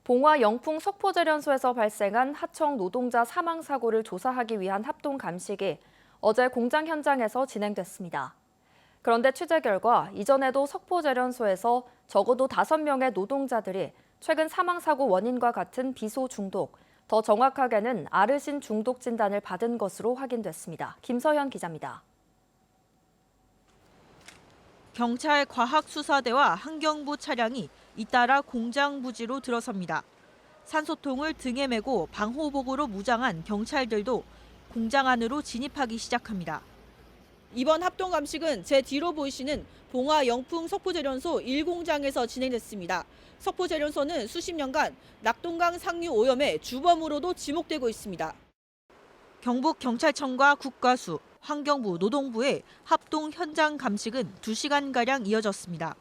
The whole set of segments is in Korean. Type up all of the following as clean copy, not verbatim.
봉화 영풍 석포제련소에서 발생한 하청 노동자 사망 사고를 조사하기 위한 합동 감식이 어제 공장 현장에서 진행됐습니다. 그런데 취재 결과 이전에도 석포제련소에서 적어도 5명의 노동자들이 최근 사망 사고 원인과 같은 비소 중독, 더 정확하게는 아르신 중독 진단을 받은 것으로 확인됐습니다. 김서현 기자입니다. 경찰 과학수사대와 환경부 차량이 잇따라 공장 부지로 들어섭니다. 산소통을 등에 메고 방호복으로 무장한 경찰들도 공장 안으로 진입하기 시작합니다. 이번 합동 감식은 제 뒤로 보이시는 봉화 영풍 석포제련소 1공장에서 진행됐습니다. 석포제련소는 수십 년간 낙동강 상류 오염의 주범으로도 지목되고 있습니다. 경북경찰청과 국가수, 환경부, 노동부의 합동 현장 감식은 2시간가량 이어졌습니다.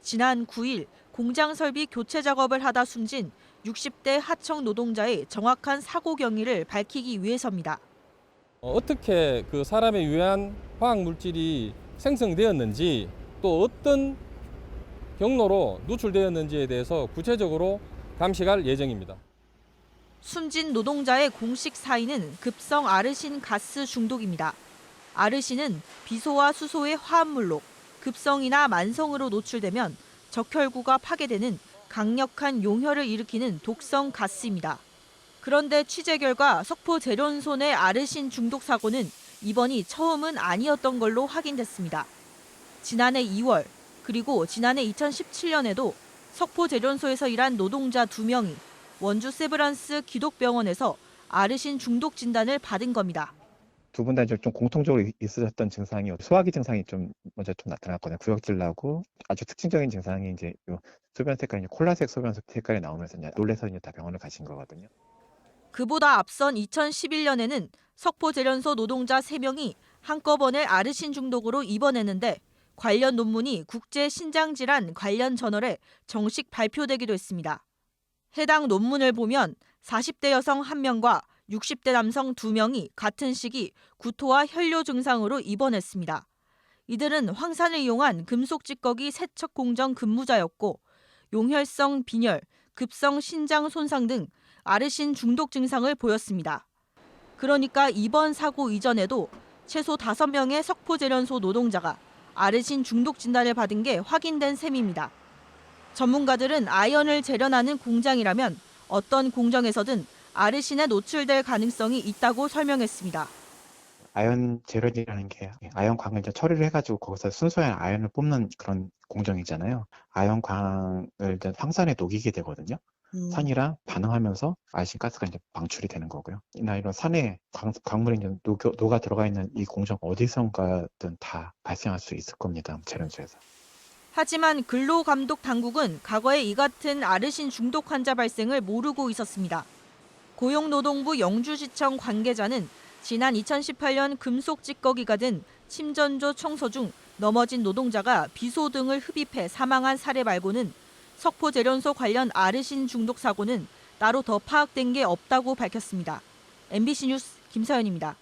지난 9일 공장 설비 교체 작업을 하다 숨진 60대 하청 노동자의 정확한 사고 경위를 밝히기 위해서입니다. 어떻게 그 사람에 유해한 화학 물질이 생성되었는지 또 어떤 경로로 누출되었는지에 대해서 구체적으로 감식할 예정입니다. 숨진 노동자의 공식 사인은 급성 아르신 가스 중독입니다. 아르신은 비소와 수소의 화합물로 급성이나 만성으로 노출되면 적혈구가 파괴되는 강력한 용혈을 일으키는 독성 가스입니다. 그런데 취재 결과 석포제련소 내 아르신 중독 사고는 이번이 처음은 아니었던 걸로 확인됐습니다. 지난해 2월 그리고 지난해 2017년에도 석포제련소에서 일한 노동자 2명이 원주 세브란스 기독병원에서 아르신 중독 진단을 받은 겁니다. 두 분 다 좀 공통적으로 있으셨던 증상이 소화기 증상이 먼저 나타났거든요. 구역질 나고 아주 특징적인 증상이 이제 소변 색깔이 콜라색 소변 색깔이 나오면서 놀라서 다 병원을 가신 거거든요. 그보다 앞선 2011년에는 석포제련소 노동자 3명이 한꺼번에 아르신 중독으로 입원했는데 관련 논문이 국제신장질환 관련 저널에 정식 발표되기도 했습니다. 해당 논문을 보면 40대 여성 1명과 60대 남성 2명이 같은 시기 구토와 혈뇨 증상으로 입원했습니다. 이들은 황산을 이용한 금속 찌꺼기 세척 공정 근무자였고 용혈성 빈혈, 급성 신장 손상 등 아르신 중독 증상을 보였습니다. 그러니까 이번 사고 이전에도 최소 5명의 석포제련소 노동자가 아르신 중독 진단을 받은 게 확인된 셈입니다. 전문가들은 아연을 재련하는 공장이라면 어떤 공정에서든 아르신에 노출될 가능성이 있다고 설명했습니다. 아연 재련이라는 게 아연광을 이제 처리를 해가지고 거기서 순수한 아연을 뽑는 그런 공정이잖아요. 아연광을 이제 황산에 녹이게 되거든요. 산이랑 반응하면서 아르신 가스가 이제 방출이 되는 거고요. 이런 산에 광물이 이제 녹아 들어가 있는 이 공정 어디선가든 다 발생할 수 있을 겁니다. 재련소에서. 하지만 근로감독당국은 과거에 이 같은 아르신 중독 환자 발생을 모르고 있었습니다. 고용노동부 영주시청 관계자는 지난 2018년 금속 찌꺼기가 든 침전조 청소 중 넘어진 노동자가 비소 등을 흡입해 사망한 사례 말고는 석포제련소 관련 아르신 중독 사고는 따로 더 파악된 게 없다고 밝혔습니다. MBC 뉴스 김서연입니다.